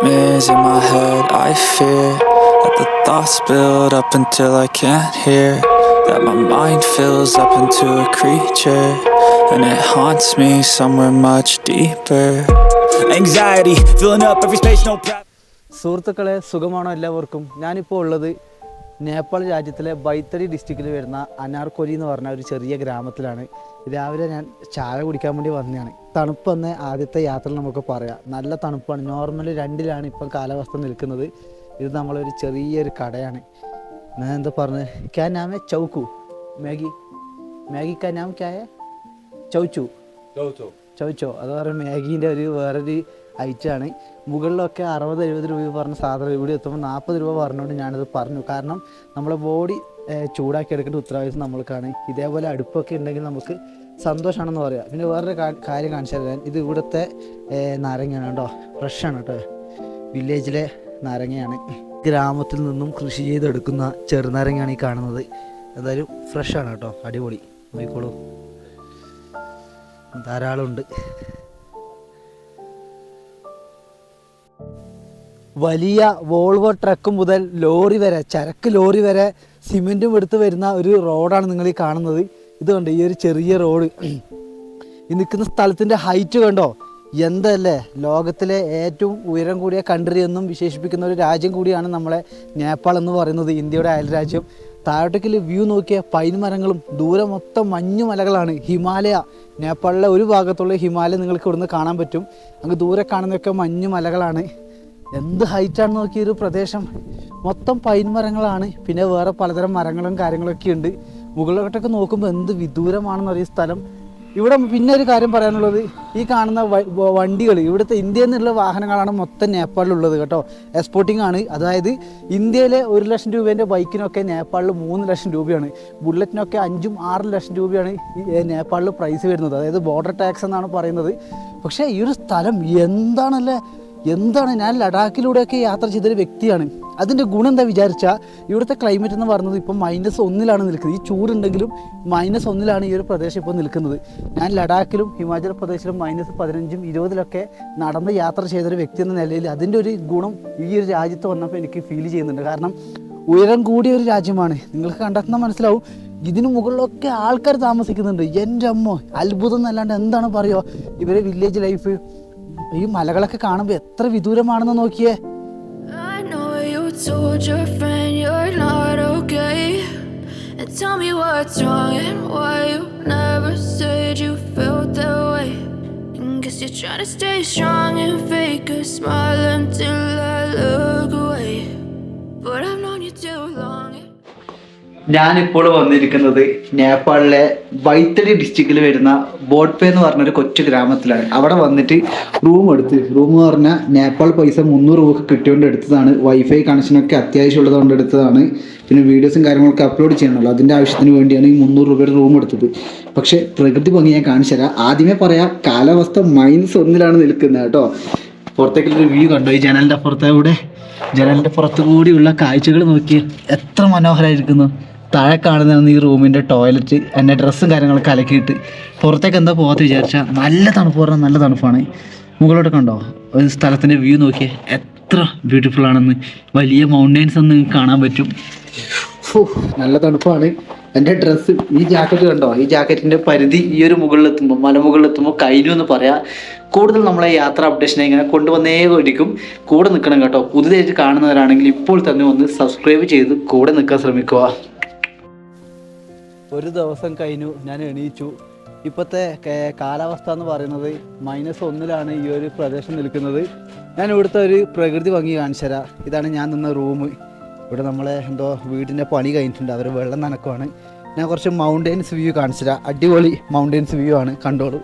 nightmares in my head, I fear that the thoughts build up until I can't hear, that my mind fills up into a creature, and it haunts me somewhere much deeper. Anxiety filling up every space, no problem. സുഹൃത്തുക്കളെ, സുഖമാണോ എല്ലാവർക്കും? ഞാനിപ്പോൾ ഉള്ളത് നേപ്പാൾ രാജ്യത്തിലെ ബൈത്തരി ഡിസ്ട്രിക്റ്റിൽ വരുന്ന അനാർക്കോലി എന്ന് പറഞ്ഞ ഒരു ചെറിയ ഗ്രാമത്തിലാണ്. രാവിലെ ഞാൻ ചായ കുടിക്കാൻ വേണ്ടി വന്നതാണ്. തണുപ്പെന്ന് ആദ്യത്തെ യാത്രയിൽ നമുക്ക് പറയാം. നല്ല തണുപ്പാണ്. നോർമൽ 2ലാണ് ഇപ്പം കാലാവസ്ഥ നിൽക്കുന്നത്. ഇത് നമ്മളൊരു ചെറിയൊരു കടയാണ്. ഞാൻ എന്താ പറഞ്ഞത്, ക്യാ നാമേ ചൗക്കു മാഗി കാ നാം ക്യാ ഹേ? ചൗച്ചോ അത് പറയുക മാഗീൻ്റെ വേറൊരു ഐറ്റമാണ്. മുകളിലൊക്കെ 60-70 രൂപ പറഞ്ഞ സാധനം ഇവിടെ എത്തുമ്പോൾ 40 രൂപ പറഞ്ഞുകൊണ്ട് ഞാനത് പറഞ്ഞു. കാരണം നമ്മളെ ബോഡി ചൂടാക്കി എടുക്കേണ്ട ഉത്തരവാദിത്വം നമ്മൾക്കാണ്. ഇതേപോലെ അടുപ്പൊക്കെ ഉണ്ടെങ്കിൽ നമുക്ക് സന്തോഷമാണെന്ന് പറയാം. പിന്നെ വേറൊരു കാര്യം കാണിച്ചു തരാൻ, ഇത് ഇവിടുത്തെ നാരങ്ങയാണ് കേട്ടോ. ഫ്രഷാണ് കേട്ടോ, വില്ലേജിലെ നാരങ്ങയാണ്. ഗ്രാമത്തിൽ നിന്നും കൃഷി ചെയ്തെടുക്കുന്ന ചെറുനാരങ്ങയാണ് ഈ കാണുന്നത്. എന്തായാലും ഫ്രഷാണ് കേട്ടോ, അടിപൊളി. നോക്കിക്കോളൂ, ധാരാളമുണ്ട്. വലിയ വോൾവോ ട്രക്ക് മുതൽ ലോറി വരെ, ചരക്ക് ലോറി വരെ സിമെൻറ്റും എടുത്ത് വരുന്ന ഒരു റോഡാണ് നിങ്ങൾ ഈ കാണുന്നത്. ഇത് കണ്ടോ, ഈ ഒരു ചെറിയ റോഡ്, ഈ നിൽക്കുന്ന സ്ഥലത്തിൻ്റെ ഹൈറ്റ് കണ്ടോ, എന്തല്ലേ. ലോകത്തിലെ ഏറ്റവും ഉയരം കൂടിയ കൺട്രി എന്നും വിശേഷിപ്പിക്കുന്ന ഒരു രാജ്യം കൂടിയാണ് നമ്മളെ നേപ്പാൾ എന്ന് പറയുന്നത്, ഇന്ത്യയുടെ അയൽരാജ്യം. താഴോട്ടേക്ക് വ്യൂ നോക്കിയ പൈൻ മരങ്ങളും ദൂരെ മൊത്തം മഞ്ഞുമലകളാണ്. ഹിമാലയ, നേപ്പാളിലെ ഒരു ഭാഗത്തുള്ള ഹിമാലയ നിങ്ങൾക്ക് ഇവിടുന്ന് കാണാൻ പറ്റും. അങ്ങ് ദൂരെ കാണുന്നതൊക്കെ മഞ്ഞുമലകളാണ്. എന്ത് ഹൈറ്റാണെന്ന് നോക്കിയ ഒരു പ്രദേശം, മൊത്തം പൈൻ മരങ്ങളാണ്. പിന്നെ വേറെ പലതരം മരങ്ങളും കാര്യങ്ങളൊക്കെ ഉണ്ട്. മുകളിലോട്ടൊക്കെ നോക്കുമ്പോൾ എന്ത് വിദൂരമാണെന്ന് അറിയ സ്ഥലം. ഇവിടെ പിന്നെ ഒരു കാര്യം പറയാനുള്ളത്, ഈ കാണുന്ന വണ്ടികൾ ഇവിടുത്തെ ഇന്ത്യയിൽ നിന്നുള്ള വാഹനങ്ങളാണ് മൊത്തം നേപ്പാളിലുള്ളത് കേട്ടോ. എക്സ്പോർട്ടിംഗ് ആണ്. അതായത് ഇന്ത്യയിലെ 1 ലക്ഷം രൂപേൻ്റെ ബൈക്കിനൊക്കെ നേപ്പാളിൽ 3 ലക്ഷം രൂപയാണ്. ബുള്ളറ്റിനൊക്കെ 5-6 ലക്ഷം രൂപയാണ് ഈ നേപ്പാളിൽ പ്രൈസ് വരുന്നത്. അതായത് ബോർഡർ ടാക്സ് എന്നാണ് പറയുന്നത്. പക്ഷേ ഈ ഒരു സ്ഥലം എന്താണ് ഞാൻ ലഡാക്കിലൂടെയൊക്കെ യാത്ര ചെയ്തൊരു വ്യക്തിയാണ്. അതിൻ്റെ ഗുണം എന്താ വിചാരിച്ചാൽ, ഇവിടുത്തെ ക്ലൈമറ്റ് എന്ന് പറയുന്നത് ഇപ്പം -1 നിൽക്കുന്നത്. ഈ ചൂടുണ്ടെങ്കിലും -1 ഈ ഒരു പ്രദേശം ഇപ്പോൾ നിൽക്കുന്നത്. ഞാൻ ലഡാക്കിലും ഹിമാചൽ പ്രദേശിലും -15, -20 നടന്ന് യാത്ര ചെയ്തൊരു വ്യക്തി എന്ന നിലയിൽ അതിൻ്റെ ഒരു ഗുണം ഈ ഒരു രാജ്യത്ത് വന്നപ്പോൾ എനിക്ക് ഫീൽ ചെയ്യുന്നുണ്ട്. കാരണം ഉയരം കൂടിയ ഒരു രാജ്യമാണ്. നിങ്ങൾക്ക് കണ്ടെത്തുന്ന മനസ്സിലാവും. ഇതിന് മുകളിലൊക്കെ ആൾക്കാർ താമസിക്കുന്നുണ്ട്. എൻ്റെ അമ്മോ, അത്ഭുതം എന്നല്ലാണ്ട് എന്താണ് പറയുക. ഇവരെ വില്ലേജ് ലൈഫ്, ഈ മലകളൊക്കെ കാണുമ്പോൾ എത്ര വിദൂരമാണെന്ന് നോക്കിയേ. Told your friend you're not okay, and tell me what's wrong and why you never said you felt that way. And guess you're trying to stay strong and fake a smile until I look away, but I've known you too long. ഞാനിപ്പോൾ വന്നിരിക്കുന്നത് നേപ്പാളിലെ ബൈത്തരി ഡിസ്ട്രിക്റ്റിൽ വരുന്ന ബോട്ട്പേ എന്ന് പറഞ്ഞൊരു കൊച്ചു ഗ്രാമത്തിലാണ്. അവിടെ വന്നിട്ട് റൂം എന്ന് പറഞ്ഞാൽ നേപ്പാൾ പൈസ 300 രൂപ കിട്ടിയോണ്ട് എടുത്തതാണ്. വൈഫൈ കണക്ഷനൊക്കെ അത്യാവശ്യമുള്ളത് കൊണ്ട് എടുത്തതാണ്. പിന്നെ വീഡിയോസും കാര്യങ്ങളൊക്കെ അപ്ലോഡ് ചെയ്യണമല്ലോ, അതിൻ്റെ ആവശ്യത്തിന് വേണ്ടിയാണ് ഈ 300 രൂപയുടെ റൂം എടുത്തത്. പക്ഷേ പ്രകൃതി ഭംഗി ഞാൻ കാണിച്ചു തരാം. ആദ്യമേ പറയാം, കാലാവസ്ഥ -1 നിൽക്കുന്നത് കേട്ടോ. പുറത്തേക്കുള്ളൊരു വ്യൂ കണ്ടോ, ഈ ജനലിൻ്റെ പുറത്തു കൂടിയുള്ള കാഴ്ചകൾ നോക്കി എത്ര മനോഹരമായിരിക്കുന്നു. താഴെ കാണുന്നതാണ് ഈ റൂമിൻ്റെ ടോയ്ലറ്റ്. എൻ്റെ ഡ്രസ്സും കാര്യങ്ങളൊക്കെ അലക്കിയിട്ട് പുറത്തേക്ക് എന്താ പോകാത്ത വിചാരിച്ചാൽ നല്ല തണുപ്പ് പറഞ്ഞാൽ നല്ല തണുപ്പാണ്. മുകളിലോട്ട് കണ്ടോ, ഒരു സ്ഥലത്തിൻ്റെ വ്യൂ നോക്കിയാൽ എത്ര ബ്യൂട്ടിഫുൾ ആണെന്ന്. വലിയ മൗണ്ടെയ്ൻസ് ഒന്നും കാണാൻ പറ്റും. നല്ല തണുപ്പാണ്. എൻ്റെ ഡ്രസ്സ്, ഈ ജാക്കറ്റ് കണ്ടോ, ഈ ജാക്കറ്റിൻ്റെ പരിധി ഈ ഒരു മുകളിലെത്തുമ്പോൾ, മലമുകളിലെത്തുമ്പോൾ കഴിഞ്ഞു എന്ന് പറയാം. കൂടുതൽ നമ്മളെ യാത്ര അപ്ഡേഷനെ ഇങ്ങനെ കൊണ്ടുവന്നേകൊരിക്കും. കൂടെ നിൽക്കണം കേട്ടോ. പുതുതായിട്ട് കാണുന്നവരാണെങ്കിൽ ഇപ്പോൾ തന്നെ ഒന്ന് സബ്സ്ക്രൈബ് ചെയ്ത് കൂടെ നിൽക്കാൻ ശ്രമിക്കുക. ഒരു ദിവസം കഴിഞ്ഞു, ഞാൻ എണീച്ചു. ഇപ്പോഴത്തെ കാലാവസ്ഥ എന്ന് പറയുന്നത് -1 ഈ ഒരു പ്രദേശം നിൽക്കുന്നത്. ഞാൻ ഇവിടുത്തെ ഒരു പ്രകൃതി ഭംഗി കാണിച്ചു തരാം. ഇതാണ് ഞാൻ നിന്ന റൂം. ഇവിടെ നമ്മളെ വീടിൻ്റെ പണി കഴിഞ്ഞിട്ടുണ്ട്, അവർ വെള്ളം നനക്കുവാണ്. ഞാൻ കുറച്ച് മൗണ്ടെയിൻസ് വ്യൂ കാണിച്ചു തരാം. അടിപൊളി മൗണ്ടെയിൻസ് വ്യൂ ആണ്, കണ്ടോളൂ.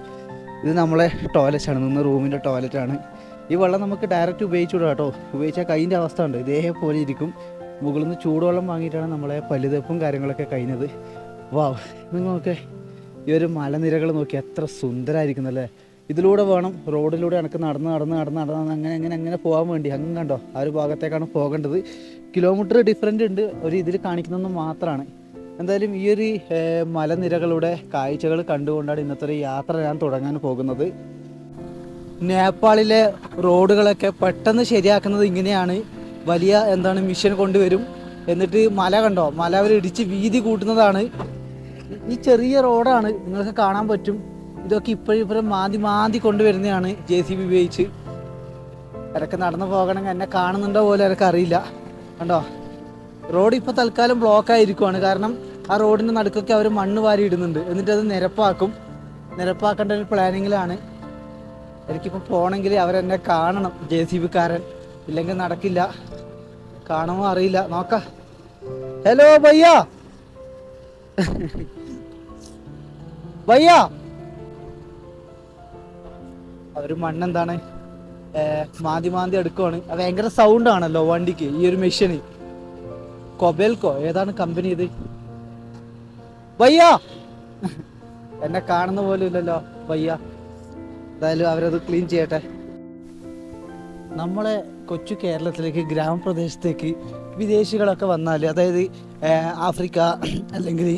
ഇത് നമ്മളെ ടോയ്ലറ്റാണ്, നിന്ന് റൂമിൻ്റെ ടോയ്ലറ്റാണ്. ഈ വെള്ളം നമുക്ക് ഡയറക്റ്റ് ഉപയോഗിച്ചുകൂടാ കേട്ടോ. ഉപയോഗിച്ചാൽ കൈൻ്റെ അവസ്ഥ ഉണ്ട്, ഇതേപോലെ ഇരിക്കും. മുകളിൽ നിന്ന് ചൂടുവെള്ളം വാങ്ങിയിട്ടാണ് നമ്മളെ പല്ലുതപ്പും കാര്യങ്ങളൊക്കെ കഴിഞ്ഞത്. വാവ്, നിങ്ങൾക്ക് ഈ ഒരു മലനിരകൾ നോക്കി എത്ര സുന്ദരമായിരിക്കുന്നല്ലേ. ഇതിലൂടെ വേണം, റോഡിലൂടെ എനിക്ക് നടന്ന് അങ്ങനെ പോകാൻ വേണ്ടി. അങ്ങ് കണ്ടോ, ആ ഒരു ഭാഗത്തേക്കാണ് പോകേണ്ടത്. കിലോമീറ്റർ ഡിഫറൻറ്റ് ഉണ്ട്, ഒരു ഇതിൽ കാണിക്കുന്നതെന്ന് മാത്രമാണ്. എന്തായാലും ഈ ഒരു മലനിരകളുടെ കാഴ്ചകൾ കണ്ടുകൊണ്ടാണ് ഇന്നത്തെ ഒരു യാത്ര ഞാൻ തുടങ്ങാൻ പോകുന്നത്. നേപ്പാളിലെ റോഡുകളൊക്കെ പെട്ടെന്ന് ശരിയാക്കുന്നത് ഇങ്ങനെയാണ്. വലിയ മിഷൻ കൊണ്ടുവരും. എന്നിട്ട് മല കണ്ടോ, മല അവർ ഇടിച്ച് വീതി കൂട്ടുന്നതാണ്. ഈ ചെറിയ റോഡാണ്, നിങ്ങൾക്ക് കാണാൻ പറ്റും. ഇതൊക്കെ ഇപ്പോഴും മാന്തി കൊണ്ടുവരുന്നതാണ് JCB ഉപയോഗിച്ച്. ഇടയ്ക്ക് നടന്നു പോകണമെങ്കിൽ എന്നെ കാണുന്നുണ്ടോ പോലും എനിക്ക് അറിയില്ല. കണ്ടോ, റോഡ് ഇപ്പോൾ തൽക്കാലം ബ്ലോക്കായിരിക്കുവാണ്. കാരണം ആ റോഡിൻ്റെ നടുക്കൊക്കെ അവർ മണ്ണ് വാരി ഇടുന്നുണ്ട്. എന്നിട്ട് അത് നിരപ്പാക്കേണ്ട ഒരു പ്ലാനിങ്ങിലാണ്. എനിക്കിപ്പോൾ പോകണമെങ്കിൽ അവരെന്നെ കാണണം, JCB കാരൻ. ഇല്ലെങ്കിൽ നടക്കില്ല. കാണുമോ അറിയില്ല, നോക്കാം. ഹലോ ഭയ്യ, ഭയ്യ. അവര് മണ്ണെന്താണ് മാന്തി എടുക്കുവാണ്. ഭയങ്കര സൗണ്ട് ആണല്ലോ വണ്ടിക്ക്, ഈ ഒരു മെഷീന്. കൊബേൽക്കോ ഏതാണ് കമ്പനി ഇത്? ഭയ്യ, എന്നെ കാണുന്ന പോലും ഇല്ലല്ലോ ഭയ്യ. എന്തായാലും അവരത് ക്ലീൻ ചെയ്യട്ടെ. നമ്മളെ കൊച്ചു കേരളത്തിലേക്ക്, ഗ്രാമപ്രദേശത്തേക്ക് വിദേശികളൊക്കെ വന്നാൽ, അതായത് ആഫ്രിക്ക അല്ലെങ്കിൽ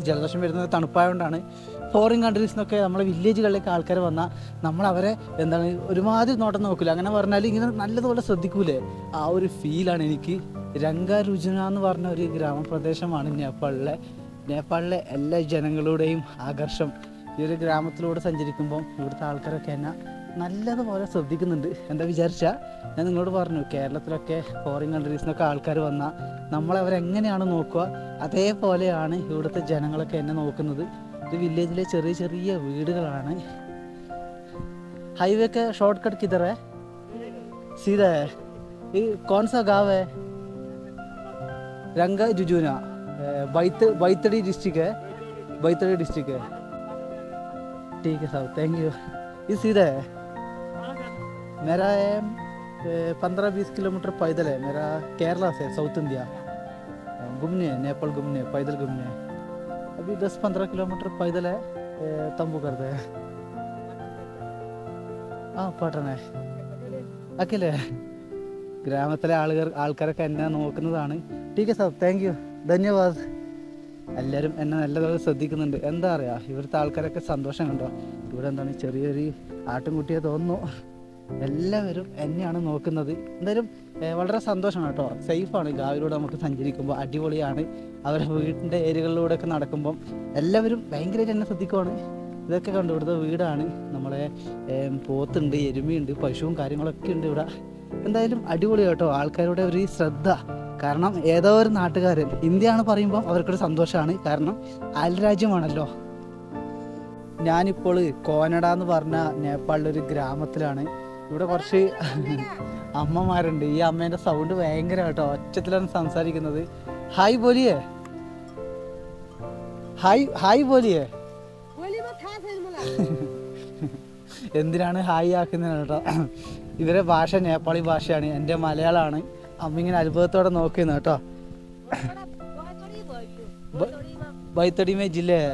ജലദോഷം വരുന്നത് തണുപ്പായതുകൊണ്ടാണ്, ഫോറിൻ കൺട്രീസിൽ നിന്നൊക്കെ നമ്മളെ വില്ലേജുകളിലേക്ക് ആൾക്കാർ വന്നാൽ നമ്മൾ അവരെ ഒരുമാതിരി നോട്ടം നോക്കില്ല. അങ്ങനെ പറഞ്ഞാൽ ഇങ്ങനെ നല്ലതുപോലെ ശ്രദ്ധിക്കൂലേ, ആ ഒരു ഫീലാണ് എനിക്ക്. രംഗരുജന എന്ന് പറഞ്ഞ ഒരു ഗ്രാമപ്രദേശമാണ് നേപ്പാളിലെ എല്ലാ ജനങ്ങളുടെയും ആകർഷം. ഈ ഒരു ഗ്രാമത്തിലൂടെ സഞ്ചരിക്കുമ്പം ഇവിടുത്തെ ആൾക്കാരൊക്കെ എന്നെ നല്ലതുപോലെ ശ്രദ്ധിക്കുന്നുണ്ട്. എന്താ വിചാരിച്ചാൽ ഞാൻ നിങ്ങളോട് പറഞ്ഞു, കേരളത്തിലൊക്കെ ഫോറിൻ കൺട്രീസിൽ നിന്നൊക്കെ ആൾക്കാർ വന്നാൽ നമ്മളവരെങ്ങനെയാണ് നോക്കുക, അതേപോലെയാണ് ഇവിടുത്തെ ജനങ്ങളൊക്കെ എന്നെ നോക്കുന്നത്. ഇത് വില്ലേജിലെ ചെറിയ വീടുകളാണ്. हाईवे का शॉर्टकट किधर है? सीधा है. ये कौन सा गांव है? रंगा जुजुना, बैतडी डिस्ट्रिक्ट है. बैतडी डिस्ट्रिक्ट है. ठीक है साहब, थैंक यू. ये सीधा है. मेरा 15-20 किलोमीटर पैदल है. मेरा केरला से, साउथ इंडिया घूमने, नेपाल घूमने, पैदल घूमने. अभी 10-15 किलोमीटर पैदल है. तंबू करते हैं. हाँ पटना है. अकेले ഗ്രാമത്തിലെ ആൾക്കാരൊക്കെ എന്നെ നോക്കുന്നതാണ്. ടീക്ക് സാർ, താങ്ക് യു, ധന്യവാദ്. എല്ലാവരും എന്നെ നല്ലതുപോലെ ശ്രദ്ധിക്കുന്നുണ്ട്. എന്താ പറയുക, ഇവിടുത്തെ ആൾക്കാരൊക്കെ സന്തോഷം കണ്ടോ. ഇവിടെ ചെറിയൊരു ആട്ടുംകുട്ടിയെ തോന്നുന്നു. എല്ലാവരും എന്നെയാണ് നോക്കുന്നത്. എന്തായാലും വളരെ സന്തോഷമാണ് കേട്ടോ. സേഫാണ്. ഗാവിലൂടെ നമുക്ക് സഞ്ചരിക്കുമ്പോൾ അടിപൊളിയാണ്. അവരുടെ വീടിൻ്റെ ഏരിയകളിലൂടെയൊക്കെ നടക്കുമ്പം എല്ലാവരും ഭയങ്കരമായിട്ട് എന്നെ ശ്രദ്ധിക്കുവാണ്. ഇതൊക്കെ കണ്ടു, ഇവിടുത്തെ വീടാണ്. നമ്മളെ പോത്തുണ്ട്, എരുമയുണ്ട്, പശുവും കാര്യങ്ങളൊക്കെ ഉണ്ട് ഇവിടെ. എന്തായാലും അടിപൊളി കേട്ടോ, ആൾക്കാരുടെ ഒരു ശ്രദ്ധ. കാരണം ഏതോ ഒരു നാട്ടുകാരൻ ഇന്ത്യയാണ് പറയുമ്പോൾ അവർക്കൊരു സന്തോഷമാണ്. കാരണം അയൽരാജ്യമാണല്ലോ. ഞാനിപ്പോൾ കോനഡ എന്ന് പറഞ്ഞ നേപ്പാളിലൊരു ഗ്രാമത്തിലാണ്. ഇവിടെ കുറച്ച് അമ്മമാരുണ്ട്. ഈ അമ്മേൻ്റെ സൗണ്ട് ഭയങ്കര കേട്ടോ, ഒച്ചത്തിലാണ് സംസാരിക്കുന്നത്. ഹായ് ബോലിയേ, ഹായ് ബോലിയേ. എന്തിനാണ് ഹായ് ആക്കുന്നത് കേട്ടോ. ഇവരെ ഭാഷ നേപ്പാളി ഭാഷയാണ്, എൻ്റെ മലയാളമാണ്. അമ്മ ഇങ്ങനെ അത്ഭുതത്തോടെ നോക്കുന്നു കേട്ടോ. बैतडी में जिले है.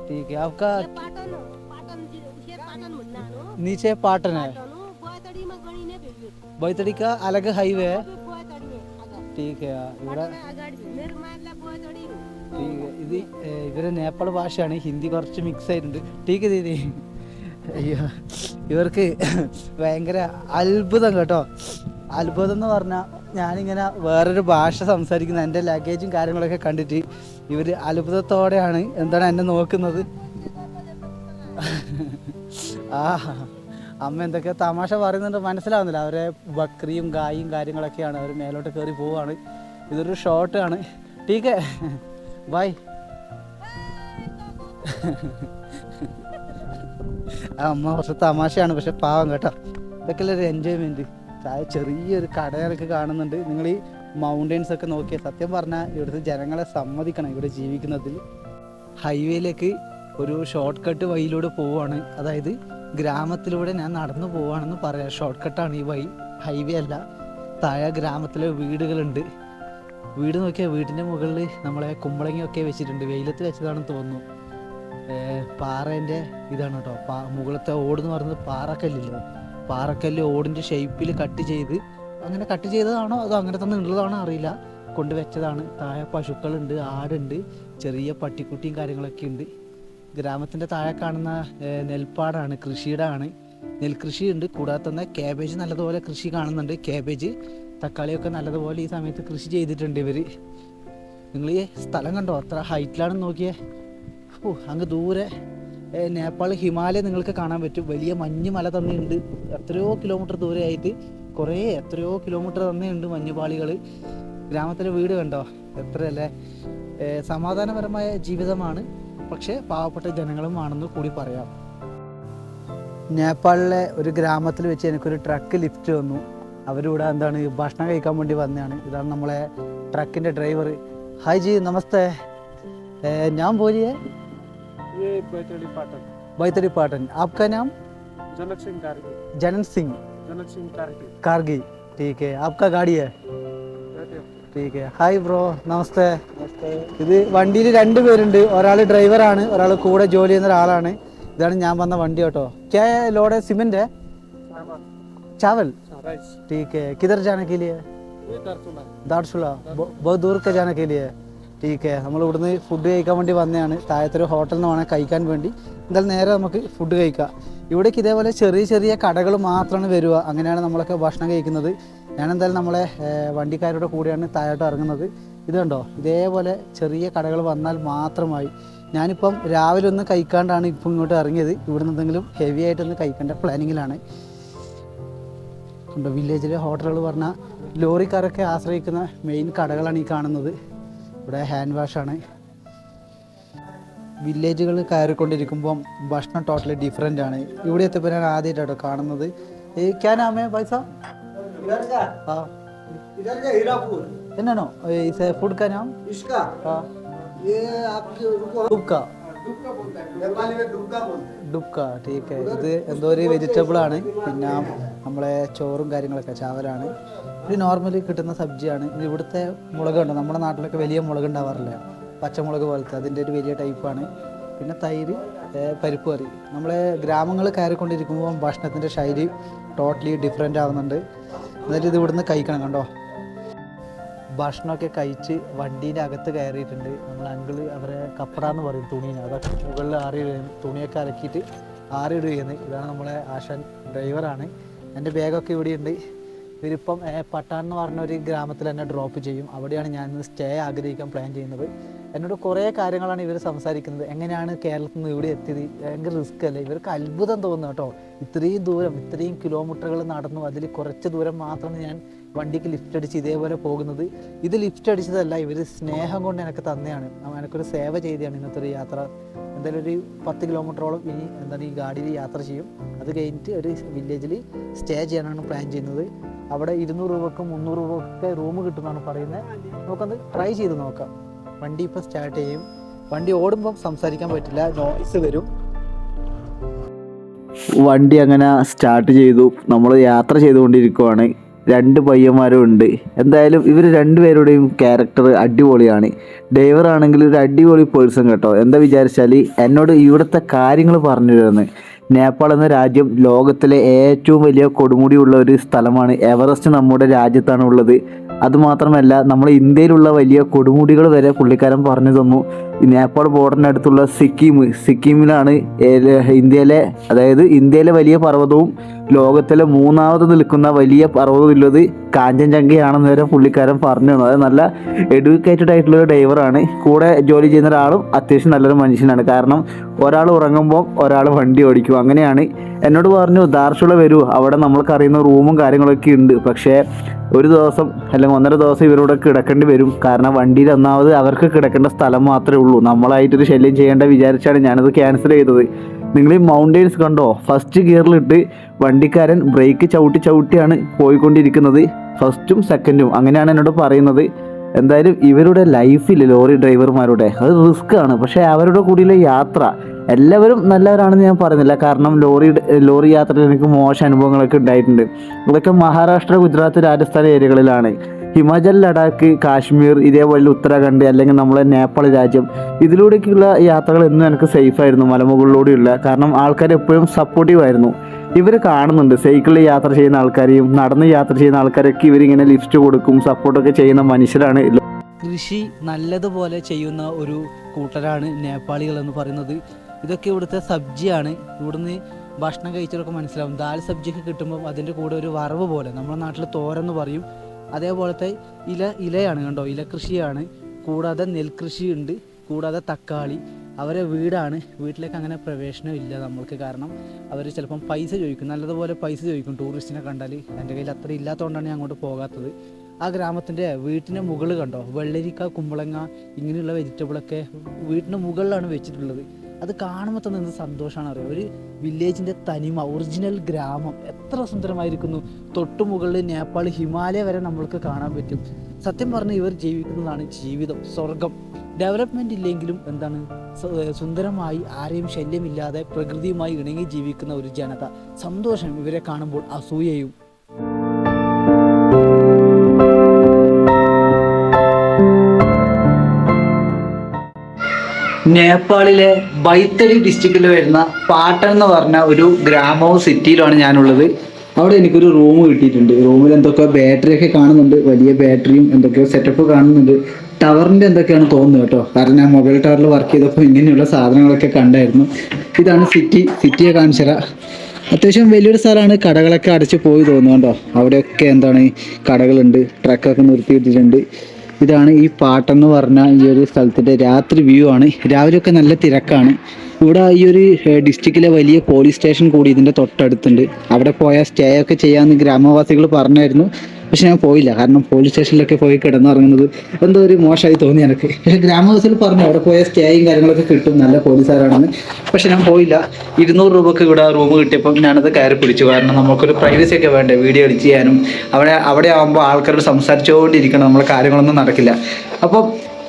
ठीक है. आपका नीचे पाटन है. बैतडी का अलग हाईवे है. ठीक है. ഇവിടെ ഇത് ഇവര് നേപ്പാൾ ഭാഷയാണ്, ഹിന്ദി കുറച്ച് മിക്സ് ആയിട്ടുണ്ട്. ടീക്ക് ദീദി. അയ്യോ, ഇവർക്ക് ഭയങ്കര അത്ഭുതം കേട്ടോ. അത്ഭുതം എന്ന് പറഞ്ഞാൽ ഞാനിങ്ങനെ വേറൊരു ഭാഷ സംസാരിക്കുന്ന എൻ്റെ ലഗേജും കാര്യങ്ങളൊക്കെ കണ്ടിട്ട് ഇവർ അത്ഭുതത്തോടെയാണ് എന്നെ നോക്കുന്നത്. ആ അമ്മ എന്തൊക്കെ തമാശ പറയുന്നുണ്ട് മനസ്സിലാവുന്നില്ല. അവരെ ബക്രിയും ഗായും കാര്യങ്ങളൊക്കെയാണ്. അവർ മേലോട്ട് കയറി പോവാണ്. ഇതൊരു ഷോർട്ടാണ്. ടീക്ക് ബൈ. അമ്മ കുറച്ച് തമാശയാണ്, പക്ഷെ പാവം കേട്ടോ. ഇതൊക്കെയല്ലേ ഒരു എൻജോയ്മെൻറ്റ്. ചെറിയൊരു കടയൊക്കെ കാണുന്നുണ്ട്. നിങ്ങൾ ഈ മൗണ്ടൻസ് ഒക്കെ നോക്കിയാൽ സത്യം പറഞ്ഞാൽ ഇവിടുത്തെ ജനങ്ങളെ സമ്മതിക്കണം ഇവിടെ ജീവിക്കുന്നതിൽ. ഹൈവേയിലേക്ക് ഒരു ഷോർട്ട് കട്ട് വഴിയിലൂടെ പോവുകയാണ്. അതായത് ഗ്രാമത്തിലൂടെ ഞാൻ നടന്നു പോവുകയാണെന്ന് പറയാം. ഷോർട്ട് കട്ടാണ് ഈ വഴി, ഹൈവേ അല്ല. താഴെ ഗ്രാമത്തിലെ വീടുകളുണ്ട്. വീട് നോക്കിയാൽ വീടിൻ്റെ മുകളിൽ നമ്മളെ കുമ്പളങ്ങയൊക്കെ വെച്ചിട്ടുണ്ട്. വെയിലത്ത് വെച്ചതാണെന്ന് തോന്നുന്നു. പാറേൻ്റെ ഇതാണ് കേട്ടോ. മുകളിലത്തെ ഓടെന്ന് പറയുന്നത് പാറക്കല്ലില്ലേ, പാറക്കല്ല് ഓടിൻ്റെ ഷേപ്പിൽ കട്ട് ചെയ്ത്, അങ്ങനെ കട്ട് ചെയ്തതാണോ അതോ അങ്ങനെ തന്നെ ഉള്ളതാണോ അറിയില്ല, കൊണ്ടുവച്ചതാണ്. താഴെ പശുക്കളുണ്ട്, ആടുണ്ട്, ചെറിയ പട്ടിക്കുട്ടിയും കാര്യങ്ങളൊക്കെ ഉണ്ട്. ഗ്രാമത്തിൻ്റെ താഴെ കാണുന്ന നെൽപ്പാടാണ്, കൃഷിയുടെ ആണ്. നെൽകൃഷിയുണ്ട്. കൂടാതെ തന്നെ ക്യാബേജ് നല്ലതുപോലെ കൃഷി കാണുന്നുണ്ട്. ക്യാബേജ്, തക്കാളിയൊക്കെ നല്ലതുപോലെ ഈ സമയത്ത് കൃഷി ചെയ്തിട്ടുണ്ട് ഇവർ. നിങ്ങൾ ഈ സ്ഥലം കണ്ടോ, അത്ര ഹൈറ്റിലാണെന്ന് നോക്കിയേ. അങ്ങ് ദൂരെ നേപ്പാൾ ഹിമാലയം നിങ്ങൾക്ക് കാണാൻ പറ്റും. വലിയ മഞ്ഞ് മല തന്നെയുണ്ട്. എത്രയോ കിലോമീറ്റർ ദൂരെയായിട്ട് എത്രയോ കിലോമീറ്റർ തന്നെയുണ്ട് മഞ്ഞുപാളികൾ. ഗ്രാമത്തിലെ വീട് കണ്ടോ, എത്രയല്ലേ സമാധാനപരമായ ജീവിതമാണ്. പക്ഷേ പാവപ്പെട്ട ജനങ്ങളും ആണെന്ന് കൂടി പറയാം. നേപ്പാളിലെ ഒരു ഗ്രാമത്തിൽ വെച്ച് എനിക്കൊരു ട്രക്ക് ലിഫ്റ്റ് വന്നു. അവരിവിടെ ഭക്ഷണം കഴിക്കാൻ വേണ്ടി വന്നതാണ്. ഇതാണ് നമ്മളെ ട്രക്കിൻ്റെ ഡ്രൈവർ. ഹായ് ജി, നമസ്തേ. ഞാൻ बोलिए ये बैतडी पाटन। बैतडी पाटन। आपका नाम? जनक सिंह कारगी। जनक सिंह कारगी। कारगी, ठीक है। आपका गाड़ी है? ठीक है। ഹായ് ബ്രോ, നമസ്തേ. ഇത് വണ്ടിയിൽ 2 പേരുണ്ട്. ഒരാൾ ഡ്രൈവറാണ്, ഒരാൾ കൂടെ ജോലി ചെയ്യുന്ന ഒരാളാണ്. ഇതാണ് ഞാൻ വന്ന വണ്ടി കേട്ടോ. क्या लोड है? सीमेंट है? चावल, ठीक है। किधर जाने के लिए? दारचूला, बहुत दूर का जाने के लिए, ठीक है. നമ്മൾ ഇവിടുന്ന് ഫുഡ് കഴിക്കാൻ വേണ്ടി വന്നതാണ്. താഴത്തൊരു ഹോട്ടലിൽ നിന്ന് വേണം കഴിക്കാൻ വേണ്ടി. എന്തായാലും നേരെ നമുക്ക് ഫുഡ് കഴിക്കാം. ഇവിടേക്ക് ഇതേപോലെ ചെറിയ ചെറിയ കടകൾ മാത്രമാണ് വരിക. അങ്ങനെയാണ് നമ്മളൊക്കെ ഭക്ഷണം കഴിക്കുന്നത്. ഞാനെന്തായാലും നമ്മളെ വണ്ടിക്കാരുടെ കൂടെയാണ് താഴോട്ട് ഇറങ്ങുന്നത്. ഇത് കണ്ടോ, ഇതേപോലെ ചെറിയ കടകൾ വന്നാൽ മാത്രമായി. ഞാനിപ്പം രാവിലെ ഒന്ന് കഴിക്കാണ്ടാണ് ഇപ്പം ഇങ്ങോട്ട് ഇറങ്ങിയത്. ഇവിടുന്ന് എന്തെങ്കിലും ഹെവി ആയിട്ടൊന്ന് കഴിക്കേണ്ട പ്ലാനിങ്ങിലാണ്. ഉണ്ടോ, വില്ലേജിലെ ഹോട്ടലുകൾ പറഞ്ഞാൽ ലോറിക്കാരൊക്കെ ആശ്രയിക്കുന്ന മെയിൻ കടകളാണ് ഈ കാണുന്നത്. ഇവിടെ ഹാൻഡ് വാഷാണ്. വില്ലേജുകൾ കയറിക്കൊണ്ടിരിക്കുമ്പം ഭക്ഷണം ടോട്ടലി ഡിഫറെൻ്റ് ആണ്. ഇവിടെ എത്തിയപ്പോൾ ഞാൻ ആദ്യമായിട്ടോ കാണുന്നത്. ഈ ക്യാ നാം ഹൈ ഭായ് സാബ്? हाँ, इधर का हीरापुर। എന്നാണോ इस फूड का नाम? इसका हाँ, ये आपके ഡുബ്ക. नेपाली में डुबका बोलते हैं। ഡുബ്ക, ठीक है. ഇത് എന്തോ ഒരു വെജിറ്റബിൾ ആണ്. പിന്നെ നമ്മളെ ചോറും കാര്യങ്ങളൊക്കെ ചാവലാണ്. ഇത് നോർമലി കിട്ടുന്ന സബ്ജിയാണ്. ഇത് ഇവിടുത്തെ മുളകുണ്ട്. നമ്മുടെ നാട്ടിലൊക്കെ വലിയ മുളക് ഉണ്ടാവാറില്ല, പച്ചമുളക് പോലത്തെ, അതിൻ്റെ ഒരു വലിയ ടൈപ്പാണ്. പിന്നെ തൈര്, പരിപ്പ് കറി. നമ്മളെ ഗ്രാമങ്ങൾ കയറിക്കൊണ്ടിരിക്കുമ്പോൾ ഭക്ഷണത്തിൻ്റെ ശൈലി ടോട്ടലി ഡിഫറെൻ്റ് ആവുന്നുണ്ട്. എന്നിട്ട് ഇത് ഇവിടുന്ന് കഴിക്കണം. കണ്ടോ, ഭക്ഷണമൊക്കെ കഴിച്ച് വണ്ടീൻ്റെ അകത്ത് കയറിയിട്ടുണ്ട്. നമ്മൾ അങ്കിള് അവരെ കപ്പട എന്ന് പറയും തുണീനെ, അതൊക്കെ മുകളിൽ ആറിയിടുകയും തുണിയൊക്കെ അലക്കിയിട്ട് ആറിയിടുകയാണ്. ഇതാണ് നമ്മളെ ആശാൻ, ഡ്രൈവറാണ്. എൻ്റെ ബാഗൊക്കെ ഇവിടെയുണ്ട്. ഇവരിപ്പം പട്ടാൻ എന്ന് പറഞ്ഞ ഒരു ഗ്രാമത്തിൽ എന്നെ ഡ്രോപ്പ് ചെയ്യും. അവിടെയാണ് ഞാൻ സ്റ്റേ ആഗ്രഹിക്കാൻ പ്ലാൻ ചെയ്യുന്നത്. എന്നോട് കുറേ കാര്യങ്ങളാണ് ഇവർ സംസാരിക്കുന്നത്. എങ്ങനെയാണ് കേരളത്തിൽ നിന്ന് ഇവിടെ എത്തിയത്, ഭയങ്കര റിസ്ക് അല്ലേ. ഇവർക്ക് അത്ഭുതം തോന്നുന്നു കേട്ടോ. ഇത്രയും ദൂരം, ഇത്രയും കിലോമീറ്ററുകൾ നടന്നു, അതിൽ കുറച്ച് ദൂരം മാത്രമാണ് ഞാൻ വണ്ടിക്ക് ലിഫ്റ്റ് അടിച്ച് ഇതേപോലെ പോകുന്നത്. ഇത് ലിഫ്റ്റ് അടിച്ചതല്ല, ഇവർ സ്നേഹം കൊണ്ട് എനിക്ക് തന്നെയാണ്. എനിക്കൊരു സേവ ചെയ്തതാണ് ഇന്നത്തെ ഒരു യാത്ര. എന്തായാലും ഒരു 10 കിലോമീറ്ററോളം ഇനി ഈ ഗാഡിയിൽ യാത്ര ചെയ്യും. അത് കഴിഞ്ഞിട്ട് ഒരു വില്ലേജിൽ സ്റ്റേ ചെയ്യാനാണ് പ്ലാൻ ചെയ്യുന്നത്. അവിടെ 200 രൂപക്കും 300 രൂപക്കൊക്കെ റൂം കിട്ടുമെന്നാണ് പറയുന്നത്. നമുക്കൊന്ന് ട്രൈ ചെയ്ത് നോക്കാം. വണ്ടി ഇപ്പം സ്റ്റാർട്ട് ചെയ്യും. വണ്ടി ഓടുമ്പം സംസാരിക്കാൻ പറ്റില്ല, നോയ്സ് വരും. വണ്ടി അങ്ങനെ സ്റ്റാർട്ട് ചെയ്തു. നമ്മൾ യാത്ര ചെയ്തുകൊണ്ടിരിക്കുവാണ്. 2 പയ്യന്മാരും ഉണ്ട്. എന്തായാലും ഇവർ 2 പേരുടെയും ക്യാരക്ടർ അടിപൊളിയാണ്. ഡ്രൈവർ ആണെങ്കിൽ ഒരു അടിപൊളി പേഴ്സൺ കേട്ടോ. എന്താ വിചാരിച്ചാൽ എന്നോട് ഇവിടുത്തെ കാര്യങ്ങൾ പറഞ്ഞു തരുന്നത്. നേപ്പാൾ എന്ന രാജ്യം ലോകത്തിലെ ഏറ്റവും വലിയ കൊടുമുടിയുള്ള ഒരു സ്ഥലമാണ്. എവറസ്റ്റ് നമ്മുടെ രാജ്യത്താണ് ഉള്ളത്. അതുമാത്രമല്ല, നമ്മുടെ ഇന്ത്യയിലുള്ള വലിയ കൊടുമുടികൾ വരെ പുള്ളിക്കാരൻ പറഞ്ഞു തന്നു. നേപ്പാൾ ബോർഡറിനടുത്തുള്ള സിക്കിമിലാണ് ഇന്ത്യയിലെ വലിയ പർവ്വതവും ലോകത്തിലെ 3ാമത് നിൽക്കുന്ന വലിയ പർവ്വതമുള്ളത് കാഞ്ചൻജംഗയാണെന്ന് വരെ പുള്ളിക്കാരൻ പറഞ്ഞു തന്നു. അത് നല്ല എഡ്യൂക്കേറ്റഡ് ആയിട്ടുള്ളൊരു ഡ്രൈവറാണ്. കൂടെ ജോലി ചെയ്യുന്ന ഒരാളും അത്യാവശ്യം നല്ലൊരു മനുഷ്യനാണ്. കാരണം ഒരാൾ ഉറങ്ങുമ്പോൾ ഒരാൾ വണ്ടി ഓടിക്കും. അങ്ങനെയാണ്. എന്നോട് പറഞ്ഞു, ദാർചുല വരൂ, അവിടെ നമ്മൾക്കറിയുന്ന റൂമും കാര്യങ്ങളൊക്കെ ഉണ്ട്. പക്ഷേ ഒരു ദിവസം അല്ലെങ്കിൽ 1.5 ദിവസം ഇവരോട് കിടക്കേണ്ടി വരും. കാരണം വണ്ടിയിൽ ഒന്നാമത് അവർക്ക് കിടക്കേണ്ട സ്ഥലം മാത്രമേ ഉള്ളൂ. നമ്മളായിട്ടൊരു ശല്യം ചെയ്യേണ്ട വിചാരിച്ചാണ് ഞാനത് ക്യാൻസൽ ചെയ്തത്. നിങ്ങൾ ഈ മൗണ്ടെയ്ൻസ് കണ്ടോ, ഫസ്റ്റ് ഗിയറിലിട്ട് വണ്ടിക്കാരൻ ബ്രേക്ക് ചവിട്ടിയാണ് പോയിക്കൊണ്ടിരിക്കുന്നത്. ഫസ്റ്റും സെക്കൻഡും അങ്ങനെയാണ് എന്നോട് പറയുന്നത്. എന്തായാലും ഇവരുടെ ലൈഫിൽ ലോറി ഡ്രൈവർമാരുടെ അത് റിസ്ക് ആണ്. പക്ഷേ അവരുടെ കൂടിയുള്ള യാത്ര എല്ലാവരും നല്ലവരാണെന്ന് ഞാൻ പറയുന്നില്ല. കാരണം ലോറി യാത്രയിൽ എനിക്ക് മോശം അനുഭവങ്ങളൊക്കെ ഉണ്ടായിട്ടുണ്ട്. ഇതൊക്കെ മഹാരാഷ്ട്ര, ഗുജറാത്ത്, രാജസ്ഥാൻ ഏരിയകളിലാണ്. ഹിമാചൽ, ലഡാക്ക്, കാശ്മീർ, ഇതേപോലെ ഉത്തരാഖണ്ഡ് അല്ലെങ്കിൽ നമ്മളെ നേപ്പാൾ രാജ്യം, ഇതിലൂടെയൊക്കെയുള്ള യാത്രകൾ എന്നും എനിക്ക് സേഫായിരുന്നു. മലമുകളിലൂടെയുള്ള, കാരണം ആൾക്കാർ എപ്പോഴും സപ്പോർട്ടീവായിരുന്നു. ഇവർ കാണുന്നുണ്ട് സൈക്കിളിൽ യാത്ര ചെയ്യുന്ന ആൾക്കാരെയും നടന്ന് യാത്ര ചെയ്യുന്ന ആൾക്കാരൊക്കെ ഇവരിങ്ങനെ ലിഫ്റ്റ് കൊടുക്കും, സപ്പോർട്ടൊക്കെ ചെയ്യുന്ന മനുഷ്യരാണ്. കൃഷി നല്ലതുപോലെ ചെയ്യുന്ന ഒരു കൂട്ടരാണ് നേപ്പാളികൾ എന്ന് പറയുന്നത്. ഇതൊക്കെ ഇവിടുത്തെ സബ്ജിയാണ്. ഇവിടുന്ന് ഭക്ഷണം കഴിച്ചവരൊക്കെ മനസ്സിലാവും. ദാൽ സബ്ജിയൊക്കെ കിട്ടുമ്പോൾ അതിൻ്റെ കൂടെ ഒരു വറവ് പോലെ, നമ്മുടെ നാട്ടിൽ തോരെന്ന് പറയും, അതേപോലത്തെ ഇലയാണ് കണ്ടോ, ഇല കൃഷിയാണ്. കൂടാതെ നെൽകൃഷിയുണ്ട്, കൂടാതെ തക്കാളി. അവരെ വീടാണ്, വീട്ടിലേക്ക് അങ്ങനെ പ്രവേശനം ഇല്ല നമ്മൾക്ക്. കാരണം അവർ ചിലപ്പം പൈസ ചോദിക്കും, നല്ലതുപോലെ പൈസ ചോദിക്കും ടൂറിസ്റ്റിനെ കണ്ടാൽ. എൻ്റെ കയ്യിൽ അത്ര ഇല്ലാത്തതുകൊണ്ടാണ് ഞാൻ അങ്ങോട്ട് പോകാത്തത്. ആ ഗ്രാമത്തിൻ്റെ വീട്ടിൻ്റെ മുകളിൽ കണ്ടോ, വെള്ളരിക്ക, കുമ്പളങ്ങ, ഇങ്ങനെയുള്ള വെജിറ്റബിളൊക്കെ വീട്ടിൻ്റെ മുകളിലാണ് വെച്ചിട്ടുള്ളത്. അത് കാണുമ്പോൾ തന്നെ എന്ത് സന്തോഷമാണ് അറിയാം. ഒരു വില്ലേജിൻ്റെ തനിമ, ഒറിജിനൽ ഗ്രാമം എത്ര സുന്ദരമായിരിക്കുന്നു. തൊട്ടു മുകളിൽ നേപ്പാൾ, ഹിമാലയ വരെ നമ്മൾക്ക് കാണാൻ പറ്റും. സത്യം പറഞ്ഞാൽ ഇവർ ജീവിക്കുന്നതാണ് ജീവിതം, സ്വർഗം. ഡെവലപ്മെൻറ്റ് ഇല്ലെങ്കിലും എന്താണ്, സുന്ദരമായി ആരെയും ശല്യമില്ലാതെ പ്രകൃതിയുമായി ഇണങ്ങി ജീവിക്കുന്ന ഒരു ജനത. സന്തോഷം ഇവരെ കാണുമ്പോൾ, അസൂയയും. നേപ്പാളിലെ ബൈത്തരി ഡിസ്ട്രിക്റ്റിൽ വരുന്ന പാട്ടൻ എന്ന് പറഞ്ഞ ഒരു ഗ്രാമവും സിറ്റിയിലാണ് ഞാനുള്ളത്. അവിടെ എനിക്കൊരു റൂം കിട്ടിയിട്ടുണ്ട്. റൂമിൽ എന്തൊക്കെയോ ബാറ്ററി ഒക്കെ കാണുന്നുണ്ട്, വലിയ ബാറ്ററിയും എന്തൊക്കെയോ സെറ്റപ്പ് കാണുന്നുണ്ട്. ടവറിൻ്റെ എന്തൊക്കെയാണ് തോന്നുന്നത് കേട്ടോ, കാരണം ഞാൻ മൊബൈൽ ടവറിൽ വർക്ക് ചെയ്തപ്പോൾ ഇങ്ങനെയുള്ള സാധനങ്ങളൊക്കെ കണ്ടായിരുന്നു. ഇതാണ് സിറ്റിയെ കാണിച്ചു തരാം. അത്യാവശ്യം വലിയൊരു സ്ഥലമാണ്, കടകളൊക്കെ അടച്ച് പോയി തോന്നുന്നു കേട്ടോ. അവിടെയൊക്കെ എന്താണ് കടകളുണ്ട്, ട്രക്കൊക്കെ നിർത്തിയിട്ടിട്ടുണ്ട്. ഇതാണ് ഈ പാട്ടെന്ന് പറഞ്ഞ ഈ ഒരു സ്ഥലത്തിൻ്റെ രാത്രി വ്യൂ ആണ്. രാവിലെയൊക്കെ നല്ല തിരക്കാണ്. ഇവിടെ ഈ ഒരു ഡിസ്ട്രിക്റ്റിലെ വലിയ പോലീസ് സ്റ്റേഷൻ കൂടി ഇതിൻ്റെ തൊട്ടടുത്തുണ്ട്. അവിടെ പോയാൽ സ്റ്റേ ഒക്കെ ചെയ്യാമെന്ന് ഗ്രാമവാസികൾ പറഞ്ഞായിരുന്നു. പക്ഷെ ഞാൻ പോയില്ല, കാരണം പോലീസ് സ്റ്റേഷനിലൊക്കെ പോയി കിടന്നിറങ്ങുന്നത് എന്തോ ഒരു മോശമായി തോന്നി എനിക്ക്. പക്ഷെ ഗ്രാമവാസികൾ പറഞ്ഞു അവിടെ പോയാൽ സ്റ്റേയും കാര്യങ്ങളൊക്കെ കിട്ടും, നല്ല പോലീസുകാരാണെന്ന്. പക്ഷെ ഞാൻ പോയില്ല. 200 രൂപക്ക് ഇവിടെ റൂം കിട്ടിയപ്പം ഞാനത് കയറി പിടിച്ചു. കാരണം നമുക്കൊരു പ്രൈവസി ഒക്കെ വേണ്ടേ, വീഡിയോ എഡിറ്റ് ചെയ്യാനും. അവിടെ ആകുമ്പോൾ ആൾക്കാരോട് സംസാരിച്ചുകൊണ്ടിരിക്കണം, നമ്മളെ കാര്യങ്ങളൊന്നും നടക്കില്ല. അപ്പം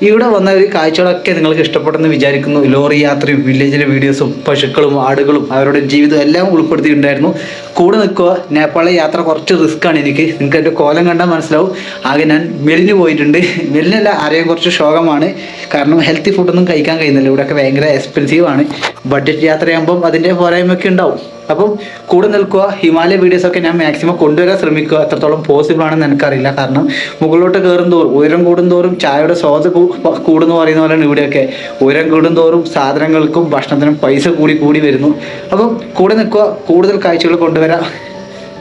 ഇവിടെ വന്ന ഒരു കാഴ്ചകളൊക്കെ നിങ്ങൾക്ക് ഇഷ്ടപ്പെട്ടെന്ന് വിചാരിക്കുന്നു. ലോറി യാത്രയും വില്ലേജിലെ വീഡിയോസും പശുക്കളും ആടുകളും അവരുടെ ജീവിതം എല്ലാം ഉൾപ്പെടുത്തിയിട്ടുണ്ടായിരുന്നു. കൂടെ നിൽക്കുക. നേപ്പാളിലെ യാത്ര കുറച്ച് റിസ്ക്കാണ് എനിക്ക്, നിങ്ങൾക്ക് എൻ്റെ കോലം കണ്ടാൽ മനസ്സിലാവും. ആകെ ഞാൻ മെലിഞ്ഞു പോയിട്ടുണ്ട്. മെലിഞ്ഞല്ല, അറിയാൻ കുറച്ച് ശോകമാണ്. കാരണം ഹെൽത്തി ഫുഡൊന്നും കഴിക്കാൻ കഴിയുന്നില്ല. ഇവിടെയൊക്കെ ഭയങ്കര എക്സ്പെൻസീവാണ്. ബഡ്ജറ്റ് യാത്രയാകുമ്പം അതിൻ്റെ പോരായ്മയൊക്കെ ഉണ്ടാവും. അപ്പം കൂടെ നിൽക്കുക. ഹിമാലയ വീഡിയോസൊക്കെ ഞാൻ മാക്സിമം കൊണ്ടുവരാൻ ശ്രമിക്കുക. എത്രത്തോളം പോസിബിൾ ആണെന്ന് എനിക്കറിയില്ല. കാരണം മുകളിലോട്ട് കയറും തോറും, ഉയരം കൂടുന്തോറും ചായയുടെ സ്വാദ് കൂടുന്നു പറയുന്ന പോലെയാണ് ഇവിടെയൊക്കെ. ഉയരം കൂടുന്തോറും സാധനങ്ങൾക്കും ഭക്ഷണത്തിനും പൈസ കൂടി വരുന്നു. അപ്പം കൂടെ നിൽക്കുക, കൂടുതൽ കാഴ്ചകൾ കൊണ്ടുവരാം.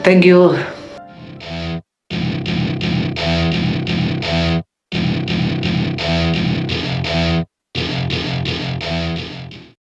Thank you.